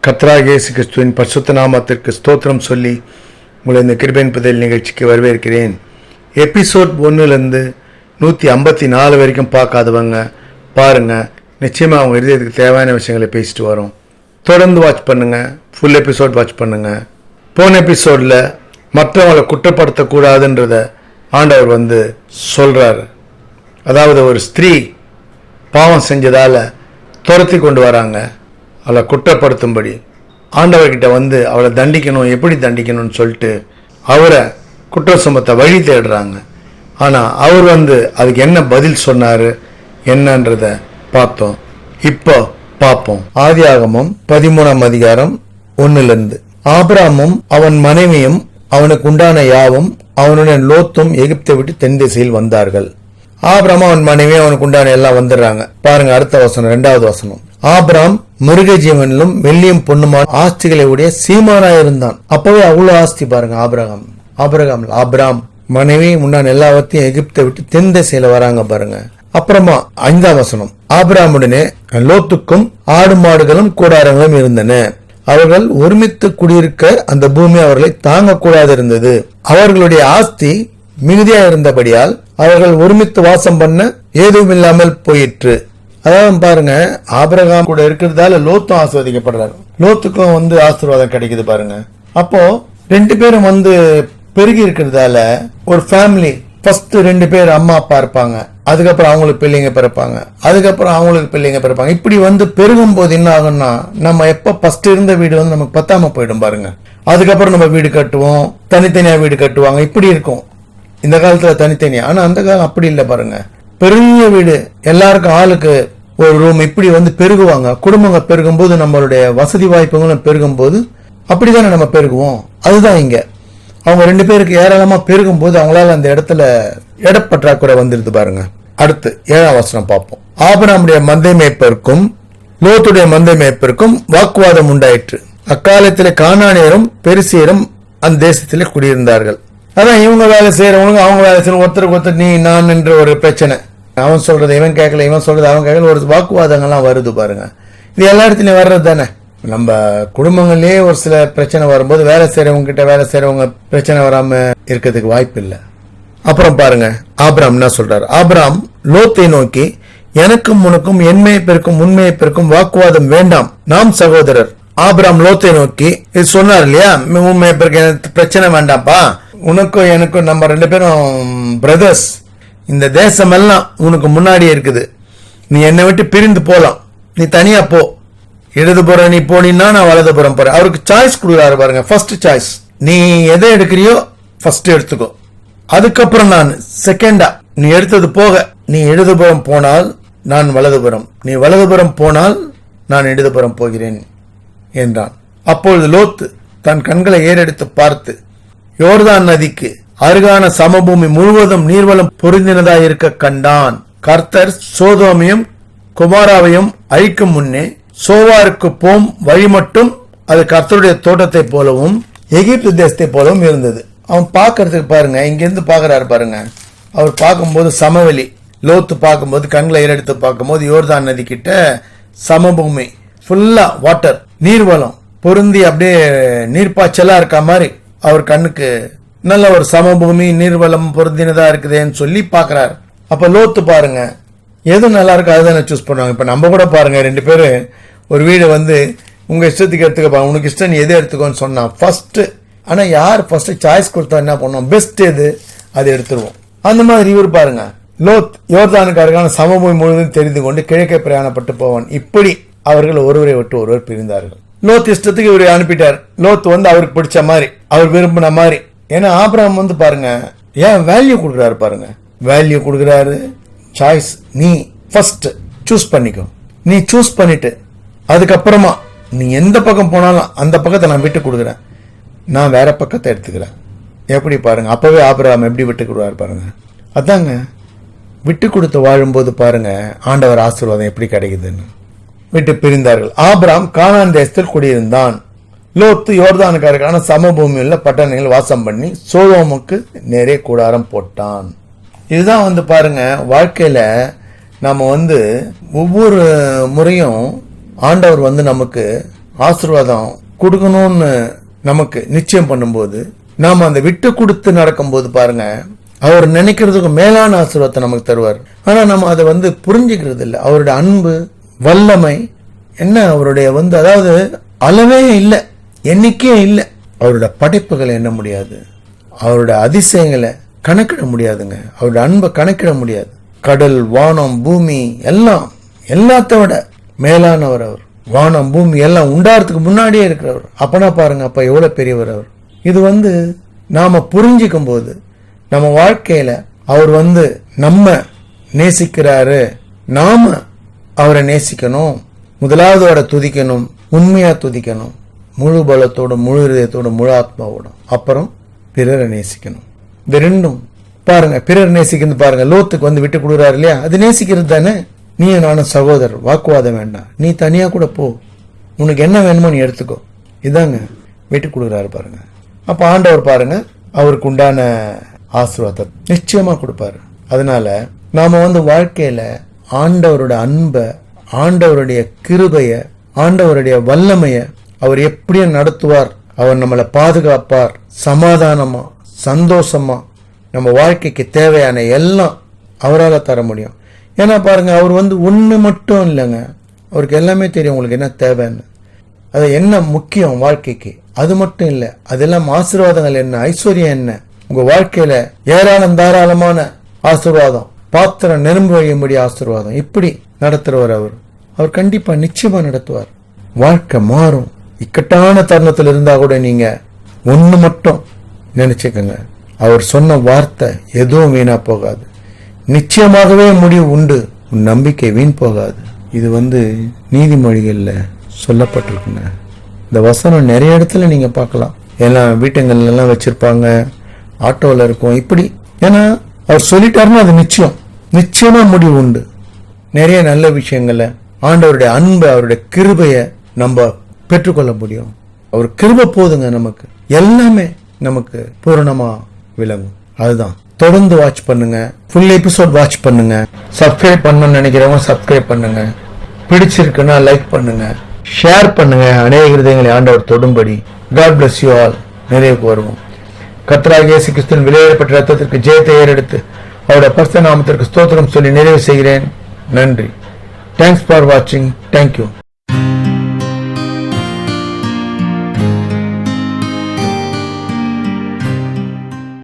கர்த்தராகிய இயேசு கிறிஸ்துவின் பரிசுத்த நாமத்திற்கு ஸ்தோத்திரம் சொல்லி உங்களை இந்த கிருபையின் புதையல் நிகழ்ச்சிக்கு வரவேற்கிறேன். எபிசோட் 1லேருந்து 154 வரைக்கும் பார்க்காதவங்க பாருங்கள். நிச்சயமாக அவங்க இருதயத்துக்கு தேவையான விஷயங்களை பேசிட்டு வரோம். தொடர்ந்து வாட்ச் பண்ணுங்கள், ஃபுல் எபிசோட் வாட்ச் பண்ணுங்கள். போன எபிசோடில் மற்றவங்களை குற்றப்படுத்தக்கூடாதுன்றத ஆண்டவர் சொல்கிறார். அதாவது ஒரு ஸ்திரீ பாவம் செஞ்சதால் துரத்தி கொண்டு வராங்க. அவளை குற்றப்படுத்தும்படி ஆண்டவர்கிட்ட அவளை தண்டிக்கணும், எப்படி தண்டிக்கணும்னு சொல்லிட்டு அவரை குற்ற சுமத்த வழி தேடுறாங்க. ஆனால் அவர் அதுக்கு என்ன பதில் சொன்னார் என்னன்றத பார்த்தோம். இப்போ பார்ப்போம். ஆதியாகமம் 13ஆம் அதிகாரம் 1லேருந்து. ஆபிரகாமும் அவன் மனைவியும் அவனுக்கு உண்டான யாவும் அவனுடைய லோத்தும் எகிப்தை விட்டு தென் திசையில் வந்தார்கள். ஆபிரகாம் அவன் மனைவி அவனுக்கு உண்டான எல்லாம் வந்துடுறாங்க. பாருங்க அடுத்த வசனம், 2வது வசனம். ஆபிரகாம் மிருக ஜீவனிலும் வெள்ளியும் பொண்ணுமான ஆஸ்திகளை உடைய சீமானாயிருந்தான். அப்பவே அவ்வளவு ஆஸ்தி பாருங்க. ஆபிரகாம் மனைவி உண்டான எல்லாவற்றையும் எகிப்தை விட்டு தென் திசையில வராங்க பாருங்க. அப்புறமா 5ஆம் வசனம். ஆபிரகாமுடனே லோத்துக்கும் ஆடு மாடுகளும் கூடாரங்களும் இருந்தன. அவர்கள் ஒருமித்து குடியிருக்க அந்த பூமி அவர்களை தாங்கக்கூடாது இருந்தது. அவர்களுடைய ஆஸ்தி மிகுதியா இருந்தபடியால் அவர்கள் ஒருமித்து வாசம் பண்ண ஏதும் இல்லாமல் போயிற்று. அதான் பாருங்க, ஆபிரகாம் கூட இருக்கிறதால லோத்தும் ஆசீர்வதிக்கப்படுறாரு. லோத்துக்கும் ஆசீர்வாதம் கிடைக்குது பாருங்க. அப்போ 2 பேரும் பெருகி இருக்கிறதால ஒரு ஃபேமிலி ஃபர்ஸ்ட் 2 பேர் அம்மா அப்பா இருப்பாங்க, அதுக்கப்புறம் அவங்களுக்கு பிள்ளைங்க பிறப்பாங்க, அதுக்கப்புறம் அவங்களுக்கு பிள்ளைங்க பிறப்பாங்க. இப்படி பெருகும் போது என்ன ஆகும்னா, நம்ம எப்ப ஃபர்ஸ்ட் இருந்த வீடு நமக்கு பத்தாம போயிடும் பாருங்க. அதுக்கப்புறம் நம்ம வீடு கட்டுவோம், தனித்தனியா வீடு கட்டுவாங்க, இப்படி இருக்கும் இந்த காலத்துல தனித்தனியா. ஆனா அந்த காலம் அப்படி இல்லை பாருங்க. பெரிய வீடு, எல்லாருக்கும் ஆளுக்கு ஒரு ரூம், இப்படி பெருகுவாங்க. குடும்பங்க பெருகும் போது நம்மளுடைய வசதி வாய்ப்புகளும் பெருகும் போது அப்படித்தானே நம்ம பெருகுவோம். அதுதான் இங்க அவங்க 2 பேருக்கு ஏராளமா பெருகும் போது அவங்களால அந்த இடத்துல இடப்பற்றாக்குறை வந்துருது பாருங்க. அடுத்து 7ஆம் வசனம் பார்ப்போம். ஆபிரகாமுடைய மந்தை மேய்ப்பருக்கும் லோத்துடைய மந்தை மேய்ப்பருக்கும் வாக்குவாதம் உண்டாயிற்று. அக்காலத்திலே கானானியரும் பெரிசியரும் அந்த தேசத்திலே குடியிருந்தார்கள். அதான் இவங்க வேலை செய்யறவங்க அவங்க வேலை செய்யற, ஒருத்தருக்கு ஒருத்தர் நீ நான் என்ற ஒரு பிரச்சனை. அவன் சொல்றது இவன் கேட்கல, இவன் சொல்றது அவன் கேட்கல, ஒரு வாக்குவாதங்கள்லாம் வருது பாருங்க. இது எல்லா இடத்துலயும் வர்றது தானே. நம்ம குடும்பங்கள்லயே ஒரு சில பிரச்சனை வரும்போது வேலை செய்யறவங்க கிட்ட வேலை செய்யறவங்க பிரச்சனை வராம இருக்கிறதுக்கு வாய்ப்பு இல்லை. அப்புறம் பாருங்க ஆபிரகாம் என்ன சொல்றாரு. ஆபிரகாம் லோத்தை நோக்கி, எனக்கும் உனக்கும் என்மையை பெருக்கும் உண்மையை பெருக்கும் வாக்குவாதம் வேண்டாம், நாம் சகோதரர். ஆபிரகாம் லோத்தை நோக்கி இது சொன்னார் இல்லையா, உண்மையை பெருக்க பிரச்சனை வேண்டாம்ப்பா, உனக்கும் எனக்கும் நம்ம 2 பேரும் பிரதர்ஸ், இந்த தேசம் எல்லாம் உனக்கு முன்னாடியே இருக்குது, நீ என்னை விட்டு பிரிந்து போலாம், நீ தனியா போ, இடதுபுறம் நீ போனீன்னா நான் வலதுபுறம் போறேன். அவருக்கு சாய்ஸ் கொடுக்குறாரு பாருங்க. ஃபர்ஸ்ட் சாய்ஸ், நீ எதை எடுக்கிறியோ ஃபர்ஸ்ட் எடுத்துக்கோ, அதுக்கப்புறம் நான் செகண்டா, நீ எடுத்தது போக, நீ இடதுபுறம் போனால் நான் வலதுபுறம், நீ வலதுபுறம் போனால் நான் இடதுபுறம் போகிறேன் என்றான். அப்பொழுது லோத்து தன் கண்களை ஏறெடுத்து பார்த்து யோர்தான் நதிக்கு அருகான சமபூமி முழுவதும் நீர்வளம் பொருந்தினதாய் இருக்க கண்டான். கர்த்தர் சோதோமையும் குமாராவையும் அழிக்கும் முன்னே சோவாருக்கு போம் வழி மட்டும் அது கர்த்தருடைய தோட்டத்தை போலவும் எகிப்து தேசத்தை போலவும் இருந்தது. அவன் பார்க்கறதுக்கு பாருங்க, இங்கிருந்து பாக்குறாரு பாருங்க. அவர் பார்க்கும்போது சமவெளி, லோத்து பார்க்கும்போது கண்களை ஏறெடுத்து பார்க்கும்போது யோர்தான் நதி கிட்ட சமபூமி, ஃபுல்லா வாட்டர், நீர்வளம் பொருந்தி அப்படியே நீர்ப்பாய்ச்சலா இருக்க மாதிரி அவர் கண்ணுக்கு நல்ல ஒரு சமபூமி நீர்வளம் பொருந்தினதா இருக்குதுன்னு சொல்லி பாக்குறாரு. அப்ப லோத்து பாருங்க, எது நல்லா இருக்கு அதுதானே சூஸ் பண்ணுவாங்க. இப்ப நம்ம கூட பாருங்க, 2 பேரு ஒரு வீடு உங்க இஷ்டத்துக்கு எடுத்துக்க, உனக்கு இஷ்டம் நீ எது எடுத்துக்கோன்னு சொன்னா ஃபர்ஸ்ட். ஆனா யார் ஃபர்ஸ்ட் சாய்ஸ் கொடுத்தா என்ன பண்ணுவோம், பெஸ்ட் எது அது எடுத்துருவோம். அந்த மாதிரி இவர் பாருங்க, லோத் யோர்தானுக்கு அருகான சமபூமி முழுவதும் தெரிந்து கொண்டு கிழக்கே பிரயாணப்பட்டு போவான். இப்படி அவர்கள் ஒருவரை விட்டு ஒருவர் பிரிந்தார்கள். லோத் இஷ்டத்துக்கு இவரை அனுப்பிட்டார். லோத் அவருக்கு பிடிச்ச மாதிரி, அவர் விரும்பின மாதிரி. ஏன்னா ஆபிரகாம் பாருங்க, ஏன் வேல்யூ கொடுக்குறாரு பாருங்க, வேல்யூ கொடுக்குறாரு. சாய்ஸ், நீ ஃபர்ஸ்ட் சூஸ் பண்ணிக்கோ, நீ சூஸ் பண்ணிட்டு அதுக்கப்புறமா நீ எந்த பக்கம் போனாலும் அந்த பக்கத்தை நான் விட்டு கொடுக்குறேன், நான் வேற பக்கத்தை எடுத்துக்கிறேன். எப்படி பாருங்க, அப்பவே ஆபிரகாம் எப்படி விட்டு கொடுக்குறாரு பாருங்க. அதாங்க விட்டு கொடுத்து வாழும்போது பாருங்க ஆண்டவர் ஆசீர்வாதம் எப்படி கிடைக்குதுன்னு. விட்டு பிரிந்தார்கள். ஆபிரகாம் கானான் தேசத்தில் குடியிருந்தான். லோத்து யோர்தானுக்கு அருகான சமபூமியில் பட்டணங்கள் வாசம் பண்ணி சோதோமுக்கு நேரே கூடாரம் போட்டான். இதுதான் பாருங்க, வாழ்க்கையில நாம ஒவ்வொரு முறையும் ஆண்டவர் நமக்கு ஆசீர்வாதம் கொடுக்கணும்னு நமக்கு நிச்சயம் பண்ணும்போது நாம அந்த விட்டு கொடுத்து நடக்கும்போது பாருங்க, அவர் நினைக்கிறதுக்கு மேலான ஆசீர்வாதத்தை நமக்கு தருவார். ஆனா நம்ம அதை புரிஞ்சுக்கிறது இல்லை. அவருடைய அன்பு, வல்லமை என்ன, அவருடைய அதாவது அளவே இல்லை, எண்ணிக்கையே இல்லை. அவருடைய படைப்புகளை எண்ண முடியாது, அவருடைய அதிசயங்களை கணக்கிட முடியாதுங்க. அவருடைய அன்பை கணக்கிட முடியாது. கடல், வானம், பூமி எல்லாம் எல்லாத்த விட மேலானவர் அவர். வானம், பூமி எல்லாம் உண்டாறதுக்கு முன்னாடியே இருக்கிறவர். அப்பனா பாருங்க, அப்ப எவ்வளவு பெரியவர் அவர். இது நாம புரிஞ்சிக்கும் போது நம்ம வாழ்க்கையில அவர் நம்ம நேசிக்கிறாரு, நாம அவரை நேசிக்கணும். முதலாவது அவரை துதிக்கணும், உண்மையா துதிக்கணும், முழு பலத்தோட, முழு இதயத்தோட, முழு ஆத்மாவோட. அப்புறம் பிறரை நேசிக்கணும். இந்த ரெண்டும் பாருங்க, பிறர் நேசிக்கிறது பாருங்க. லோத்துக்கு விட்டு கொடுக்குறாரு இல்லையா, அது நேசிக்கிறது தானே. நீ நானும் சகோதரர், வாக்குவாதம் வேண்டாம், நீ தனியா கூட போ, உனக்கு என்ன வேணுமோ நீ எடுத்துக்கோ, இதாங்க விட்டு கொடுக்குறாரு பாருங்க. அப்ப ஆண்டவர் பாருங்க, அவருக்கு உண்டான ஆசீர்வாதம் நிச்சயமா கொடுப்பாரு. அதனால நாம வாழ்க்கையில ஆண்டவரோட அன்பை, ஆண்டவருடைய கிருபைய, ஆண்டவருடைய வல்லமைய அவர் எப்படியும் நடத்துவார். அவர் நம்மளை பாதுகாப்பார். சமாதானமா, சந்தோஷமா நம்ம வாழ்க்கைக்கு தேவையான எல்லாம் அவரால் தர முடியும். ஏன்னா பாருங்க, அவர் ஒண்ணு மட்டும் இல்லைங்க, அவருக்கு எல்லாமே தெரியும் உங்களுக்கு என்ன தேவைன்னு, அது என்ன முக்கியம் வாழ்க்கைக்கு. அது மட்டும் இல்லை, அதெல்லாம் ஆசீர்வாதங்கள் என்ன, ஐஸ்வர்யம் என்ன, உங்க வாழ்க்கையில ஏராளம் தாராளமான ஆசீர்வாதம், பாத்திரம் நிரம்பி வழியும்படி ஆசீர்வாதம், இப்படி நடத்துறவர் அவர். அவர் கண்டிப்பா நிச்சயமா நடத்துவார். வாழ்க்கை மாறும். இக்கட்டான தருணத்தில் இருந்தா கூட நீங்க ஒண்ணு மட்டும் நினைச்சுக்கங்க, அவர் சொன்ன வார்த்தை எதுவும் வீணா போகாது. நிச்சயமாகவே முடிவு உண்டு, உன் நம்பிக்கை வீண் போகாது. இது நீதிமொழிகள்ல சொல்லப்பட்டிருக்குங்க. இந்த வசனம் நிறைய இடத்துல நீங்க பார்க்கலாம். எல்லாம் வீட்டுங்கள்ல எல்லாம் வச்சிருப்பாங்க, ஆட்டோல இருக்கும், இப்படி. ஏன்னா அவர் சொல்லிட்டாருன்னா அது நிச்சயமா முடிவு உண்டு. நிறைய நல்ல விஷயங்களை, ஆண்டவருடைய அன்பை, அவருடைய கிருபைய நம்ம பெற்றுக்கொள்ள முடியும். அவர் கிருபை போதுங்க, நமக்கு எல்லாமே நமக்கு பூரணமா விளங்கும். அதுதான். தொடர்ந்து வாட்ச் பண்ணுங்க, ஃபுல் எபிசோட் வாட்ச் பண்ணுங்க. சப்ஸ்கிரைப் பண்ணணும்னு நினைக்கிறவங்க சப்ஸ்கிரைப் பண்ணுங்க. பிடிச்சிருக்குன்னா லைக் பண்ணுங்க, ஷேர் பண்ணுங்க. அநேக இருதயங்களை ஆண்டவர் தொடும்படி. God bless you all. நிறைவுக்கு வருவோம். கர்த்தராகிய இயேசு கிறிஸ்துவின் விலையேறப்பட்ட ரத்தத்திற்கு ஜெயத்தை ஏறெடுத்து அவருடைய பரிசுத்த நாமத்திற்கு ஸ்தோத்திரம் சொல்லி நிறைவு செய்கிறேன். நன்றி. தேங்க்ஸ் ஃபார் வாட்சிங். தேங்க்யூ.